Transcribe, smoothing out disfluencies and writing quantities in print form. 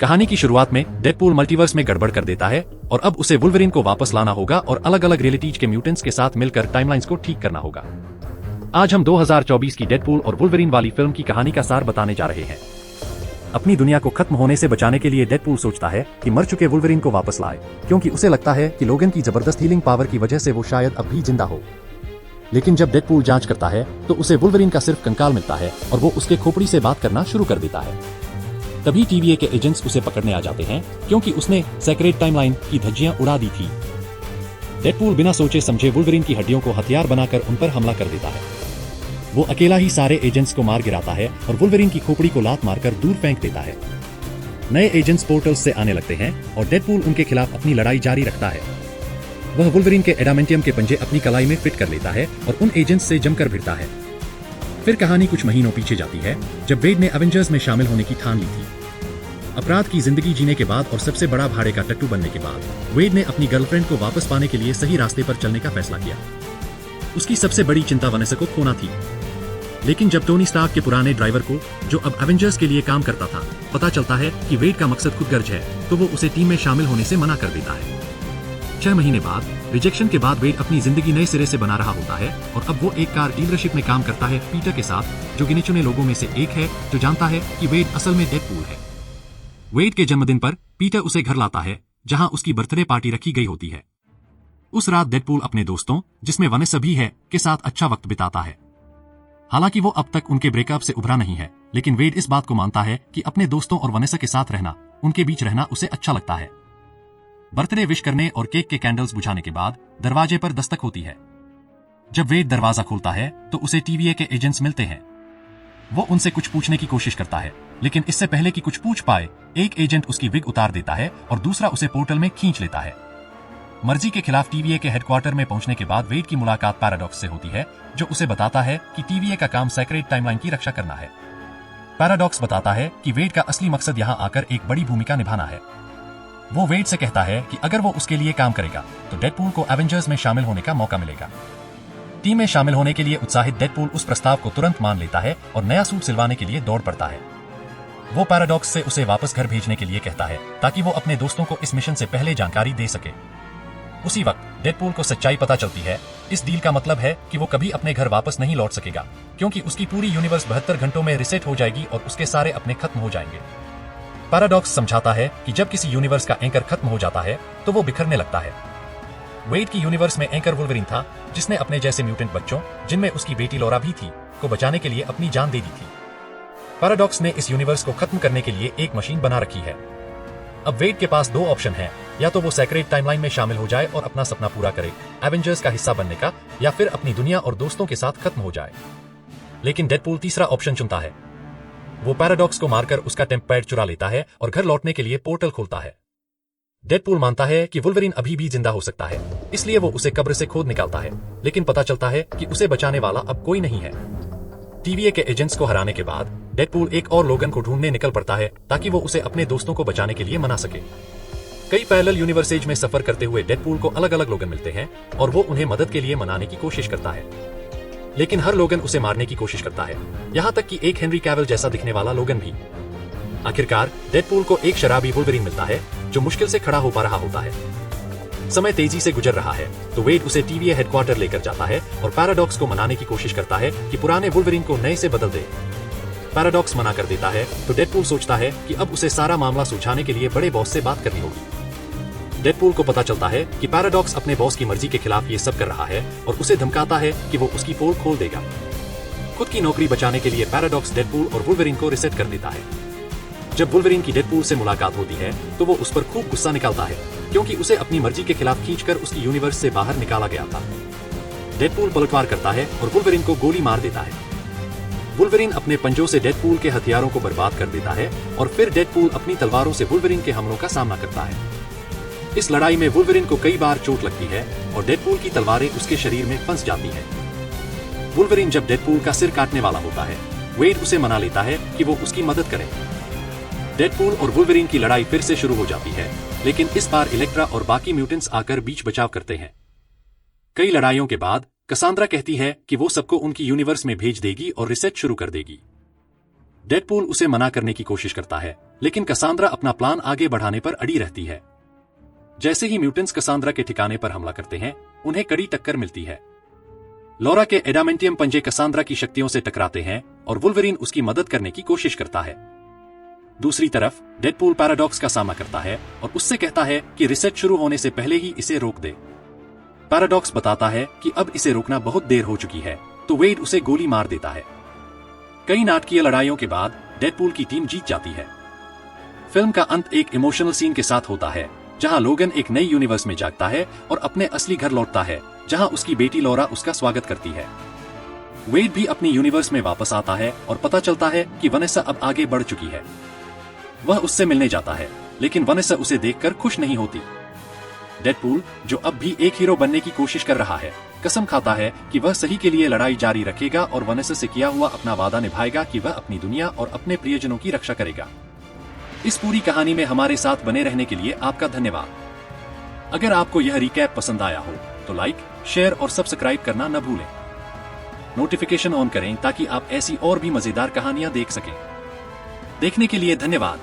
कहानी की शुरुआत में डेडपूल मल्टीवर्स में गड़बड़ कर देता है और अब उसे वुल्वरीन को वापस लाना होगा और अलग अलग रियलिटीज के म्यूटेंट्स के साथ मिलकर टाइमलाइंस को ठीक करना होगा। आज हम 2024 की डेडपूल और वुल्वरीन वाली फिल्म की कहानी का सार बताने जा रहे हैं। अपनी दुनिया को खत्म होने से बचाने के लिए डेडपूल सोचता है कि मर चुके वुल्वरीन को वापस लाए, क्योंकि उसे लगता है कि लोगन की जबरदस्त हीलिंग पावर की वजह से वो शायद अब भी जिंदा हो। लेकिन जब डेडपूल जांच करता है तो उसे वुल्वरीन का सिर्फ कंकाल मिलता है और वो उसके खोपड़ी से बात करना शुरू कर देता है। तभी TVA के एजेंट्स उसे पकड़ने आ जाते हैं, क्योंकि उसने सेक्रेट टाइमलाइन की धज्जियां उड़ा दी थी। डेडपूल बिना सोचे समझे वुल्वरीन की हड्डियों को हथियार बनाकर उन पर हमला कर देता है। वो अकेला ही सारे एजेंट्स को मार गिराता है और वुल्वरीन की खोपड़ी को लात मारकर दूर फेंक देता है। नए एजेंट्स पोर्टल्स से आने लगते हैं और डेडपूल उनके खिलाफ अपनी लड़ाई जारी रखता है। वह वुल्वरीन के एडामेंटियम के पंजे अपनी कलाई में फिट कर लेता है और उन एजेंट्स से जमकर भिड़ता है। फिर कहानी कुछ महीनों पीछे जाती है, जब वेड ने एवेंजर्स में शामिल होने की ठान ली थी। अपराध की जिंदगी जीने के बाद और सबसे बड़ा भाड़े का टट्टू बनने के बाद वेड ने अपनी गर्लफ्रेंड को वापस पाने के लिए सही रास्ते पर चलने का फैसला किया। उसकी सबसे बड़ी चिंता वनेसा को खोना थी। लेकिन जब टोनी स्टार्क के पुराने ड्राइवर को, जो अब एवेंजर्स के लिए काम करता था, पता चलता है कि वेड का मकसद खुदगर्ज है, तो वो उसे टीम में शामिल होने से मना कर देता है। 6 महीने बाद रिजेक्शन के बाद वेड अपनी जिंदगी नए सिरे से बना रहा होता है और अब वो एक कार डीलरशिप में काम करता है पीटर के साथ, जो गिने चुने लोगों में से एक है जो जानता है कि वेड असल में डेडपूल है। वेड के जन्मदिन पर पीटर उसे घर लाता है, जहां उसकी बर्थडे पार्टी रखी गई होती है। उस रात डेडपूल अपने दोस्तों, जिसमें वनेसा भी है, के साथ अच्छा वक्त बिताता है। हालांकि वो अब तक उनके ब्रेकअप से उभरा नहीं है, लेकिन वेड इस बात को मानता है कि अपने दोस्तों और वनेसा के साथ रहना, उनके बीच रहना उसे अच्छा लगता है। बर्थडे विश करने और केक के कैंडल्स बुझाने के बाद दरवाजे पर दस्तक होती है। जब वेड दरवाजा खोलता है तो उसे TVA के एजेंट्स मिलते हैं। वो उनसे कुछ पूछने की कोशिश करता है, लेकिन इससे पहले कि कुछ पूछ पाए, एक एजेंट उसकी विग उतार देता है और दूसरा उसे पोर्टल में खींच लेता है। मर्जी के खिलाफ TVA के हेडक्वार्टर में पहुंचने के बाद वेड की मुलाकात पैराडॉक्स से होती है, जो उसे बताता है कि TVA का काम सेक्रेट टाइमलाइन की रक्षा करना है। पैराडॉक्स बताता है कि वेड का असली मकसद यहां आकर एक बड़ी भूमिका निभाना है। वो वेड से कहता है कि अगर वो उसके लिए काम करेगा तो डेडपूल को एवेंजर्स में शामिल होने का मौका मिलेगा। टीम में शामिल होने के लिए उत्साहित डेडपूल उस प्रस्ताव को तुरंत मान लेता है और नया सूट सिलवाने के लिए दौड़ पड़ता है। वो पैराडॉक्स से उसे वापस घर भेजने के लिए कहता है, ताकि वो अपने दोस्तों को इस मिशन से पहले जानकारी दे सके। उसी वक्त डेडपूल को सच्चाई पता चलती है। इस डील का मतलब है कि वो कभी अपने घर वापस नहीं लौट सकेगा, क्योंकि उसकी पूरी यूनिवर्स 72 घंटों में रिसेट हो जाएगी और उसके सारे अपने खत्म हो जाएंगे। पैराडॉक्स समझाता है कि जब किसी यूनिवर्स का एंकर खत्म हो जाता है तो वो बिखरने लगता है। वेड की यूनिवर्स में एंकर वुल्वरीन था, जिसने अपने जैसे म्यूटेंट बच्चों, जिनमें उसकी बेटी लॉरा भी थी, को बचाने के लिए अपनी जान दे दी थी। पैराडॉक्स ने इस यूनिवर्स को खत्म करने के लिए एक मशीन बना रखी है। अब वेड के पास 2 ऑप्शन हैं, या तो वो सेक्रेट टाइमलाइन में शामिल हो जाए और अपना सपना पूरा करे, एवेंजर्स का हिस्सा बनने का, या फिर अपनी दुनिया और दोस्तों के साथ खत्म हो जाए। लेकिन डेडपूल तीसरा ऑप्शन चुनता है। वो पैराडॉक्स को मारकर उसका टेम्प पैड चुरा लेता है और घर लौटने के लिए पोर्टल खोलता है। डेडपूल मानता है कि वुल्वरीन अभी भी जिंदा हो सकता है, इसलिए वो उसे कब्र से खोद निकालता है, लेकिन पता चलता है कि उसे बचाने वाला अब कोई नहीं है। TVA के एजेंट्स को हराने के बाद डेडपूल एक और लोगन को ढूंढने निकल पड़ता है, ताकि वो उसे अपने दोस्तों को बचाने के लिए मना सके। कई पैरेलल यूनिवर्सेज में सफर करते हुए डेडपूल को अलग अलग लोगन मिलते हैं और वो उन्हें मदद के लिए मनाने की कोशिश करता है। लेकिन हर लोगन उसे मारने की कोशिश करता है, यहाँ तक कि एक हेनरी कैविल जैसा दिखने वाला लोगन भी। आखिरकार डेडपूल को एक शराबी वुल्वरीन मिलता है, जो मुश्किल से खड़ा हो पा रहा होता है। समय तेजी से गुजर रहा है, तो वेड उसे TVA हेडक्वार्टर लेकर जाता है और पैराडॉक्स को मनाने की कोशिश करता है कि पुराने वुल्वरीन को नए से बदल दे। पैराडॉक्स मना कर देता है, तो डेडपूल सोचता है कि अब उसे सारा मामला सुलझाने के लिए बड़े बॉस से बात करनी होगी। डेडपूल को पता चलता है कि पैराडॉक्स अपने बॉस की मर्जी के खिलाफ ये सब कर रहा है और उसे धमकाता है कि वो उसकी पोल खोल देगा। खुद की नौकरी बचाने के लिए पैराडॉक्स डेडपूल और वुल्वरीन को रिसेट कर देता है। जब वुल्वरीन की डेडपूल से मुलाकात होती है तो वो उस पर खूब गुस्सा निकालता है, क्योंकि उसे अपनी मर्जी के खिलाफ खींचकर उसकी यूनिवर्स से बाहर निकाला गया था। डेडपूल पलटवार करता है और वुल्वरीन को गोली मार देता है। वुल्वरीन अपने पंजों से डेडपूल के हथियारों को बर्बाद कर देता है और फिर डेडपूल अपनी तलवारों से वुल्वरीन के हमलों का सामना करता है। इस लड़ाई में वुल्वरीन को कई बार चोट लगती है और डेडपूल की तलवारें उसके शरीर में फंस जाती हैं। वुल्वरीन जब डेडपूल का सिर काटने वाला होता है, वेड उसे मना लेता है कि वो उसकी मदद करे। डेडपूल और वुल्वरीन की लड़ाई फिर से शुरू हो जाती है, लेकिन इस बार इलेक्ट्रा और बाकी म्यूटेंट्स आकर बीच बचाव करते हैं। कई लड़ाइयों के बाद कसांद्रा कहती है कि वो सबको उनकी यूनिवर्स में भेज देगी और रिसेट शुरू कर देगी। डेडपूल उसे मना करने की कोशिश करता है, लेकिन कसांद्रा अपना प्लान आगे बढ़ाने पर अड़ी रहती है। जैसे ही म्यूटेंट्स कसांद्रा के ठिकाने पर हमला करते हैं, उन्हें कड़ी टक्कर मिलती है। लॉरा के एडामेंटियम पंजे कसांद्रा की शक्तियों से टकराते हैं और वुल्वरीन उसकी मदद करने की कोशिश करता है। दूसरी तरफ डेडपूल पैराडॉक्स का सामना करता है और उससे कहता है कि रिसेट शुरू होने से पहले ही इसे रोक दे। पैराडॉक्स बताता है कि अब इसे रोकना बहुत देर हो चुकी है, तो वेड उसे गोली मार देता है। कई नाटकीय लड़ाइयों के बाद डेडपूल की टीम जीत जाती है। फिल्म का अंत एक इमोशनल सीन के साथ होता है, जहां लोगन एक नई यूनिवर्स में जागता है और अपने असली घर लौटता है, जहां उसकी बेटी लॉरा उसका स्वागत करती है। वेड भी अपनी यूनिवर्स में वापस आता है और पता चलता है कि वनेसा अब आगे बढ़ चुकी है। वह उससे मिलने जाता है, लेकिन वनेसा उसे देखकर खुश नहीं होती। डेडपूल, जो अब भी एक हीरो बनने की कोशिश कर रहा है, कसम खाता है कि वह सही के लिए लड़ाई जारी रखेगा और वनेसा से किया हुआ अपना वादा निभाएगा कि वह अपनी दुनिया और अपने प्रियजनों की रक्षा करेगा। इस पूरी कहानी में हमारे साथ बने रहने के लिए आपका धन्यवाद। अगर आपको यह रिकैप पसंद आया हो तो लाइक, शेयर और सब्सक्राइब करना न भूलें। नोटिफिकेशन ऑन करें ताकि आप ऐसी और भी मजेदार कहानियां देख सकें। देखने के लिए धन्यवाद।